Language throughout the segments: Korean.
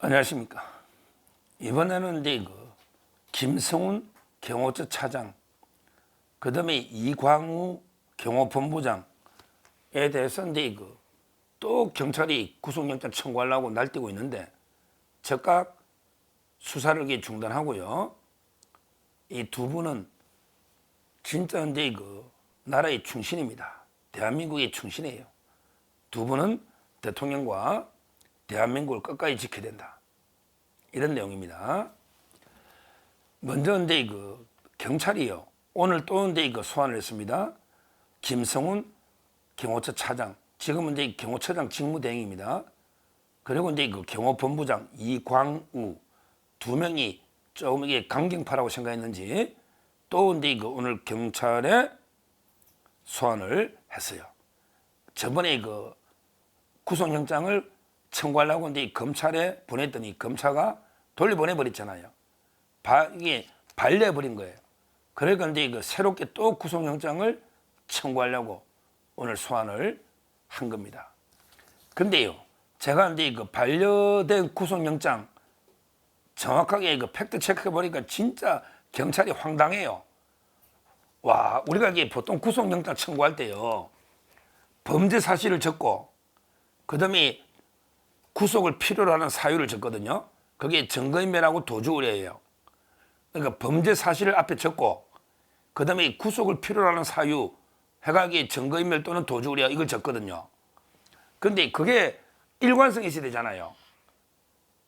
안녕하십니까. 이번에는 이제 김성훈 경호처 차장, 그 다음에 이광우 경호본부장에 대해서 이제 또 경찰이 구속영장 청구하려고 날뛰고 있는데 즉각 수사를 중단하고요. 이 두 분은 진짜 이제 나라의 충신입니다. 대한민국의 충신이에요. 두 분은 대통령과 대한민국을 끝까지 지켜야 된다. 이런 내용입니다. 먼저 이제 경찰이요. 오늘 또 이제 소환을 했습니다. 김성훈 경호처 차장, 지금은 이제 경호처장 직무대행입니다. 그리고 이제 경호본부장 이광우 두 명이 조금 이게 강경파라고 생각했는지 또 이제 오늘 경찰에 소환을 했어요. 저번에 구속영장을 청구하려고 이제 검찰에 보냈더니 검사가 돌려보내버렸잖아요. 이게 발려버린 거예요. 그러니까 이제 새롭게 또 구속영장을 청구하려고 오늘 소환을 한 겁니다. 근데요, 제가 이제 반려된 구속영장 정확하게 팩트 체크해 보니까 진짜 경찰이 황당해요. 와, 우리가 이게 보통 구속영장 청구할 때요, 범죄 사실을 적고 그다음에 구속을 필요로 하는 사유를 적거든요. 그게 증거인멸하고 도주의뢰예요. 그러니까 범죄 사실을 앞에 적고 그다음에 구속을 필요로 하는 사유 해가지고 증거인멸 또는 도주의뢰 이걸 적거든요. 근데 그게 일관성이 있어야 되잖아요.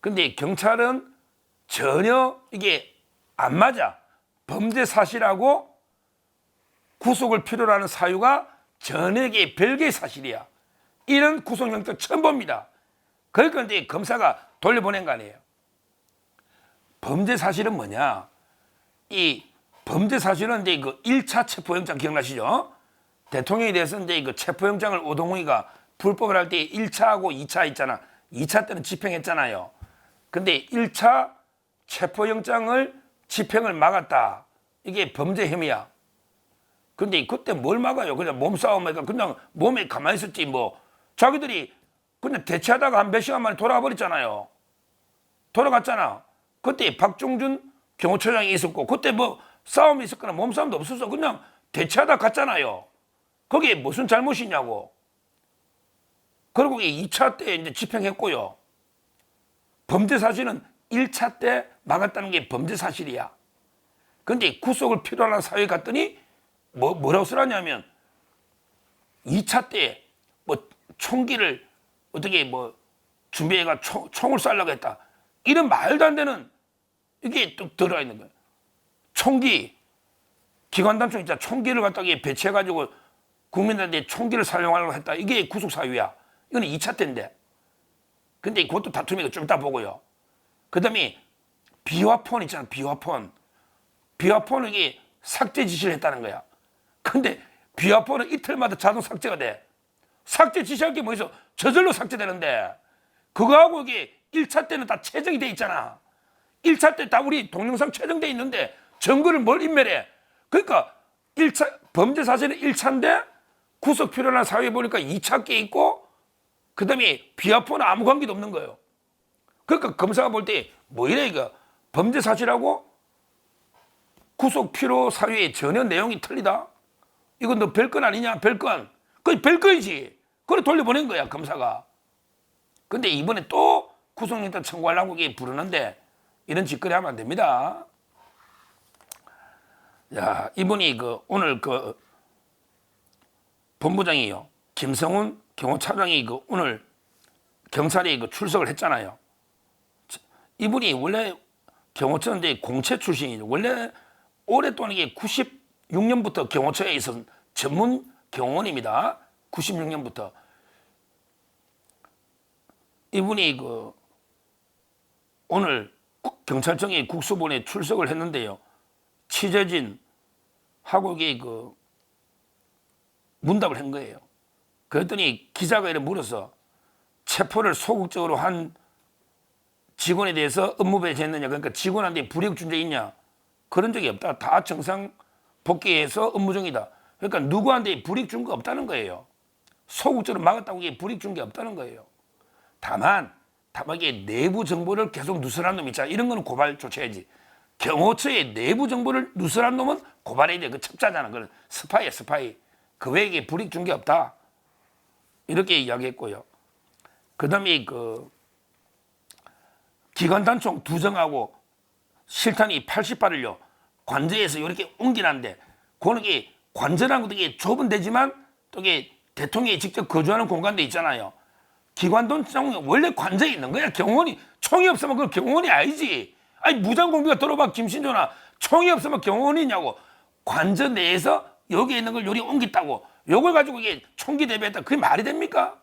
근데 경찰은 전혀 이게 안 맞아. 범죄 사실하고 구속을 필요로 하는 사유가 전혀 이게 별개의 사실이야. 이런 구속영장 처음 봅니다. 그러니까 이제 검사가 돌려보낸 거 아니에요. 범죄 사실은 뭐냐? 이 범죄 사실은 이제 1차 체포영장 기억나시죠? 대통령에 대해서 이제 체포영장을 오동훈이가 불법을 할 때 1차하고 2차 있잖아. 2차 때는 집행했잖아요. 근데 1차 체포영장을 집행을 막았다. 이게 범죄 혐의야. 근데 그때 뭘 막아요? 그냥 몸싸움이니까 그냥 몸에 가만히 있었지 뭐. 자기들이 그냥 대치하다가 한 몇 시간 만에 돌아가 버렸잖아요. 돌아갔잖아. 그때 박종준 경호처장이 있었고 그때 뭐 싸움이 있었거나 몸싸움도 없었어. 그냥 대치하다 갔잖아요. 그게 무슨 잘못이냐고. 그리고 2차 때 이제 집행했고요. 범죄 사실은 1차 때 막았다는 게 범죄 사실이야. 근데 구속을 필요로 하는 사회에 갔더니 뭐라고 쓰라냐면 2차 때 뭐 총기를 어떻게 뭐 준비해가 총을 쏴려고 했다. 이런 말도 안 되는 이게 또 들어가 있는 거예요. 총기, 기관단총 있잖아. 총기를 갖다가 배치해가지고 국민들한테 총기를 사용하려고 했다. 이게 구속 사유야. 이거는 2차 때인데. 근데 그것도 다툼이고 좀 이따 보고요. 그 다음에 비화폰 있잖아. 비화폰. 비화폰은 이게 삭제 지시를 했다는 거야. 근데 비화폰은 이틀마다 자동 삭제가 돼. 삭제 지시할 게 뭐 있어? 저절로 삭제되는데 그거하고 이게 1차 때는 다 최적이 돼 있잖아. 1차 때 다 우리 동영상 최적돼 있는데 증거를 뭘 인멸해? 그러니까 1차 범죄 사실은 1차인데 구속 필요한 사유에 보니까 2차 게 있고 그 다음에 비화폰은 아무 관계도 없는 거예요. 그러니까 검사가 볼 때 뭐 이래 이거 범죄 사실하고 구속 필요 사유에 전혀 내용이 틀리다. 이건 너 별건 아니냐? 별건. 그게 별건이지. 그래 돌려보낸 거야 검사가. 근데 이번에 또 구속영장 청구하려고 부르는데 이런 짓거리 하면 안 됩니다. 야, 이분이 오늘 본부장이요. 김성훈 경호차장이 오늘 경찰에 출석을 했잖아요. 이분이 원래 경호처인데 공채 출신이죠. 원래 오랫동안 이게 96년부터 경호처에 있었던 전문 경호원입니다. 96년부터. 이분이 오늘 경찰청에 국수본에 출석을 했는데요. 취재진하고 이게 문답을 한 거예요. 그랬더니 기자가 이렇게 물어서 체포를 소극적으로 한 직원에 대해서 업무 배제했느냐. 그러니까 직원한테 불이익 준 적 있냐. 그런 적이 없다. 다 정상 복귀해서 업무 중이다. 그러니까 누구한테 불이익 준 거 없다는 거예요. 소극적으로 막았다고 이게 불이익 준 게 없다는 거예요. 다만 다만에 내부 정보를 계속 누설한 놈 있잖아. 이런 거는 고발 조치해야지. 경호처의 내부 정보를 누설한 놈은 고발해야 돼. 그 첩자잖아. 그건 스파이야, 스파이. 그 외에 불이익 준 게 없다. 이렇게 이야기했고요. 그 다음에 그 기관단총 2정하고 실탄이 80발을요 관저에서 이렇게 옮기는데, 그런 게 관저라는 것도 이게 좁은 데지만 또 이게 대통령이 직접 거주하는 공간도 있잖아요. 기관단총이 원래 관저에 있는 거야. 경호원이 총이 없으면 그건 경호원이 아니지. 아니 무장공비가 들어봐 김신조나 총이 없으면 경호원이냐고. 관저 내에서 여기 있는 걸 요리 옮겼다고 요걸 가지고 이게 총기 대비했다. 그게 말이 됩니까?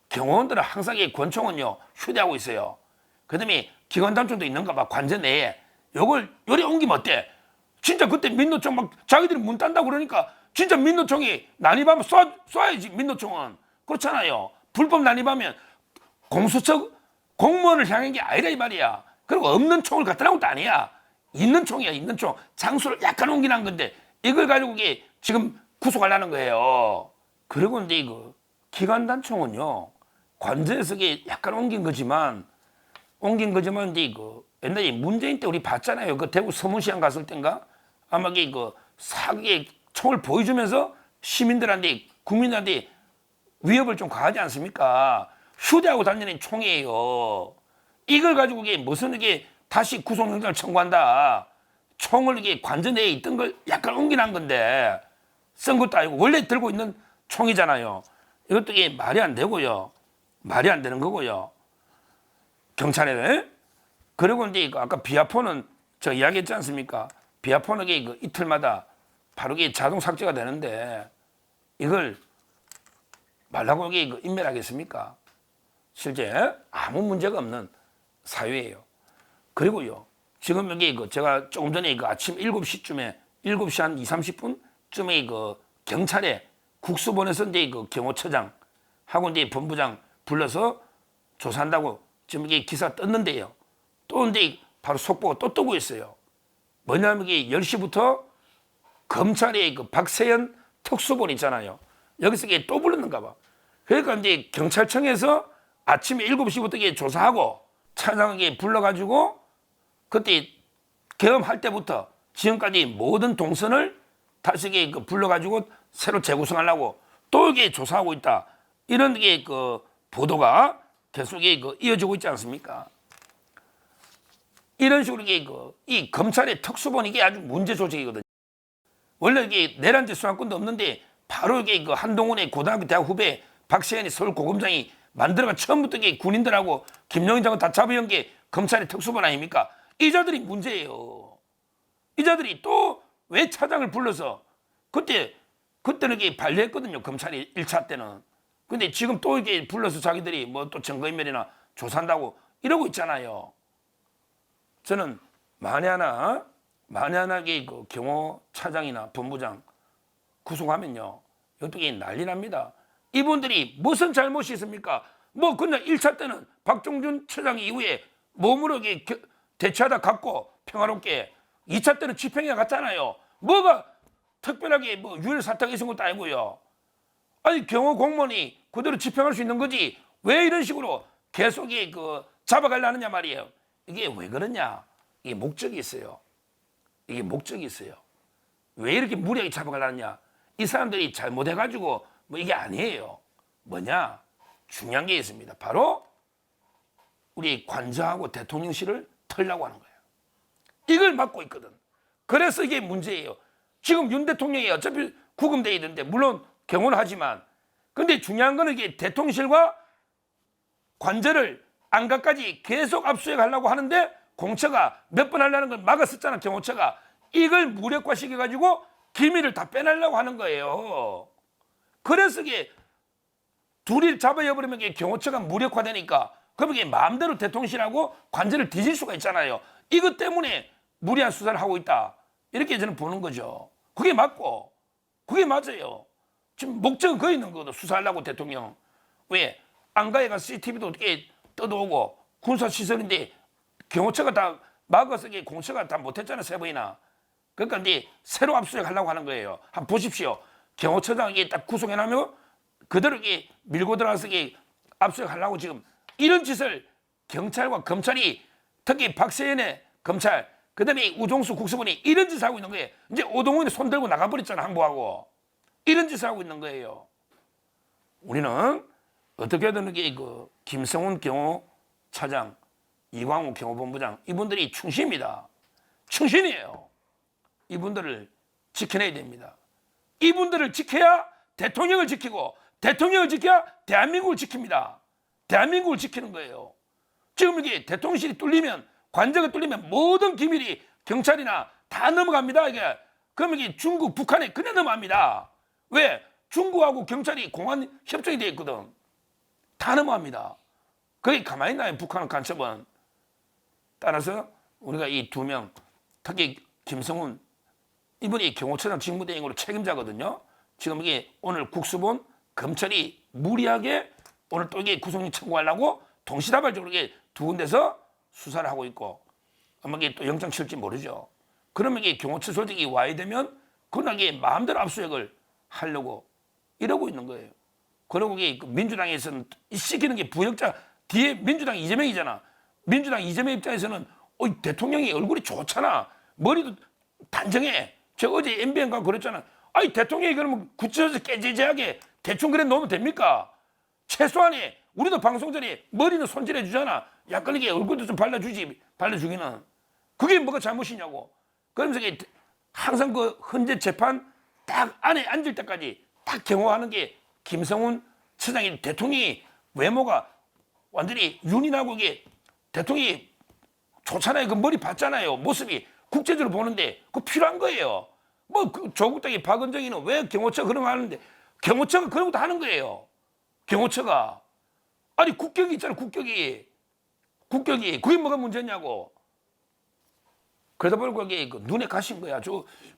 경호원들은 항상 이 권총은요 휴대하고 있어요. 그 다음에 기관단총도 있는가 봐. 관저 내에 요걸 요리 옮기면 어때? 진짜 그때 민노총 막 자기들이 문 딴다고 그러니까 진짜 민노총이 난입하면 쏴야지. 민노총은 그렇잖아요. 불법 난입하면 공수처 공무원을 향한 게 아니라 이 말이야. 그리고 없는 총을 갖다 놓은 것도 아니야. 있는 총이야. 있는 총. 장소를 약간 옮기는 건데 이걸 가지고 이게 지금 구속하려는 거예요. 그리고 이제 이거 기관단총은요 관저에서 이게 약간 옮긴 거지만 이제 이거 옛날에 문재인 때 우리 봤잖아요. 그 대구 서문시장 갔을 땐가 아마 이게 그 사기의 총을 보여주면서 시민들한테 국민들한테 위협을 좀 가하지 않습니까? 휴대하고 다니는 총이에요. 이걸 가지고 이게 무슨 이게 다시 구속영장을 청구한다. 총을 이게 관저 내에 있던 걸 약간 옮겨난 건데 쓴 것도 아니고 원래 들고 있는 총이잖아요. 이것도 이게 말이 안 되고요. 말이 안 되는 거고요. 경찰에. 그리고 이제 아까 비아폰은 저 이야기했지 않습니까? 비아폰은 이게 이틀마다 바로 이게 자동 삭제가 되는데 이걸 말라고 이게 인멸하겠습니까? 실제 아무 문제가 없는 사유예요. 그리고요. 지금 여기 제가 조금 전에 아침 7시쯤에 7시 한 2, 30분쯤에 경찰에 국수 보내서 이제 경호처장 하고 이제 본부장 불러서 조사한다고 지금 이게 기사 떴는데요. 또 이제 바로 속보가 또 뜨고 있어요. 뭐냐면 이게 10시부터 검찰의 박세현 특수본 있잖아요. 여기서 이게 또 불렀는가 봐. 그러니까 이제 경찰청에서 아침 7시부터 이게 조사하고 차장에게 불러가지고 그때 계엄할 때부터 지금까지 모든 동선을 다시 이게 불러가지고 새로 재구성하려고 또 이게 조사하고 있다. 이런 게 보도가 계속 이어지고 있지 않습니까? 이런 식으로 이 검찰의 특수본 이게 아주 문제 조직이거든요. 원래 이게 내란죄 수사권도 없는데 바로 이게 한동훈의 고등학교 대학 후배 박세현이 서울고검장이 만들어가 처음부터 이게 군인들하고 김용인 장관 다 잡아온 게 검찰의 특수본 아닙니까? 이 자들이 문제예요. 이 자들이 또 왜 차장을 불러서 그때는 이게 반려했거든요. 검찰이 1차 때는. 근데 지금 또 이게 불러서 자기들이 뭐 또 증거인멸이나 조사한다고 이러고 있잖아요. 저는 만에 하나 경호차장이나 본부장 구속하면요. 어떻게 난리 납니다. 이분들이 무슨 잘못이 있습니까? 뭐 그냥 1차 때는 박종준 처장 이후에 몸으로 대처하다 갔고 평화롭게 2차 때는 집행해 갔잖아요. 뭐가 특별하게 뭐 유혈 사태가 있은 것도 아니고요. 아니 경호 공무원이 그대로 집행할 수 있는 거지 왜 이런 식으로 계속 잡아가려느냐 말이에요. 이게 왜 그러냐? 이게 목적이 있어요. 이게 목적이 있어요. 왜 이렇게 무리하게 잡아가려느냐? 이 사람들이 잘못해가지고 뭐 이게 아니에요. 뭐냐? 중요한 게 있습니다. 바로 우리 관저하고 대통령실을 털려고 하는 거예요. 이걸 막고 있거든. 그래서 이게 문제예요. 지금 윤 대통령이 어차피 구금돼 있는데 물론 경호를 하지만 근데 중요한 거는 이게 대통령실과 관저를 안가까지 계속 압수해가려고 하는데 공처가 몇 번 하려는 걸 막았었잖아. 경호처가. 이걸 무력화시켜가지고 기밀을 다 빼내려고 하는 거예요. 그래서 이게 둘이 잡아버리면 경호처가 무력화되니까 그럼 이게 마음대로 대통령실하고 관저를 뒤질 수가 있잖아요. 이것 때문에 무리한 수사를 하고 있다. 이렇게 저는 보는 거죠. 그게 맞고 그게 맞아요. 지금 목적은 거기 있는 거거든. 수사하려고 대통령. 왜? 안가에 가서 CCTV도 어떻게 떠들어오고 군사시설인데 경호처가 다 막아서 공처가 다 못했잖아요. 세 번이나. 그러니까 이제 새로 압수수색하려고 하는 거예요. 한번 보십시오. 경호처장이 딱 구속해놓으면 그대로 밀고 들어가서 압수수색하려고 지금 이런 짓을 경찰과 검찰이 특히 박세현의 검찰, 그다음에 우종수 국수본이 이런 짓을 하고 있는 거예요. 이제 오동훈이 손 들고 나가버렸잖아, 항복하고. 이런 짓을 하고 있는 거예요. 우리는 어떻게든 그 김성훈 경호차장, 이광우 경호본부장 이분들이 충신입니다. 충신이에요. 이분들을 지켜내야 됩니다. 이분들을 지켜야 대통령을 지키고 대통령을 지켜야 대한민국을 지킵니다. 대한민국을 지키는 거예요. 지금 이게 대통령실이 뚫리면, 관저가 뚫리면 모든 기밀이 경찰이나 다 넘어갑니다. 이게 그럼 이게 중국, 북한에 그냥 넘어갑니다. 왜? 중국하고 경찰이 공안 협정이 되어 있거든. 다 넘어갑니다. 거기 가만히 있나요? 북한 간첩은. 따라서 우리가 이 두 명, 특히 김성훈 이분이 경호처장 직무대행으로 책임자거든요. 지금 이게 오늘 국수본 검찰이 무리하게 오늘 또 이게 구속영 청구하려고 동시다발적으로 이게 두 군데서 수사를 하고 있고, 아마 이게 또 영장 칠지 모르죠. 그러면 이게 경호처 조직이 와야 되면 그날 마음대로 압수수색을 하려고 이러고 있는 거예요. 그리고 이게 민주당에서는 시키는 게 부역자 뒤에 민주당 이재명이잖아. 민주당 이재명 입장에서는 대통령이 얼굴이 좋잖아. 머리도 단정해. 저 어제 MBN 가고 그랬잖아. 아니 대통령이 그러면 구치소에서 깨지지하게 대충 그래 놓으면 됩니까? 최소한에 우리도 방송 전에 머리는 손질해 주잖아. 약간 이게 얼굴도 좀 발라주기는. 그게 뭐가 잘못이냐고. 그러면서 항상 그 헌재 재판 딱 안에 앉을 때까지 딱 경호하는 게 김성훈 처장이, 대통령이 외모가 완전히 윤이 나고 이게 대통령이 좋잖아요. 그 머리 봤잖아요. 모습이 국제적으로 보는데 그거 필요한 거예요. 뭐 조국 땅이 박은정이는 왜 경호처가 그런 거 하는데, 경호처가 그런 것도 하는 거예요. 경호처가. 아니 국격이 있잖아. 국격이 그게 뭐가 문제냐고. 그러다 보니까 이게 눈에 가신 거야.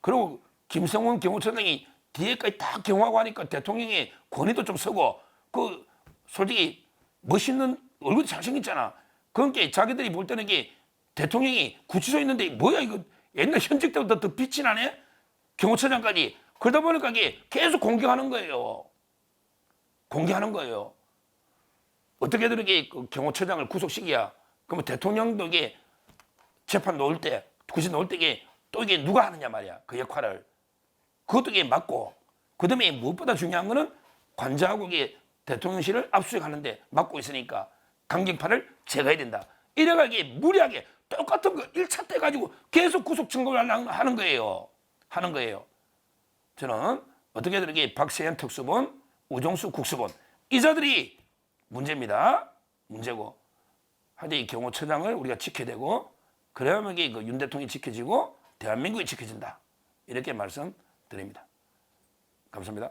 그리고 김성훈 경호처장이 뒤에까지 다 경호하고 하니까 대통령의 권위도 좀 서고, 그 솔직히 멋있는 얼굴이 잘생겼잖아. 그러니까 자기들이 볼 때는 이게 대통령이 구치소에 있는데 뭐야 이거 옛날 현직 때부터 더 빛이 나네? 경호처장까지. 그러다 보니까 이게 계속 공격하는 거예요. 어떻게든 이게 그 경호처장을 구속시키야. 그러면 대통령도 이게 재판 놓을 때, 구치 놓을 때 이게 또 이게 누가 하느냐 말이야. 그 역할을. 그것도 이게 맞고, 그 다음에 무엇보다 중요한 거는 관저하고 이게 대통령실을 압수수색하는데 맡고 있으니까 강경파를 제거해야 된다. 이래가 이게 무리하게 똑같은 거 1차 때 가지고 계속 구속 청구를 하는 거예요. 저는 어떻게든 이게 박세현 특수본, 우종수 국수본 이자들이 문제입니다. 문제고. 하여튼 이 경호처장을 우리가 지켜야 되고, 그래야만 이게 윤 대통령이 지켜지고 대한민국이 지켜진다. 이렇게 말씀드립니다. 감사합니다.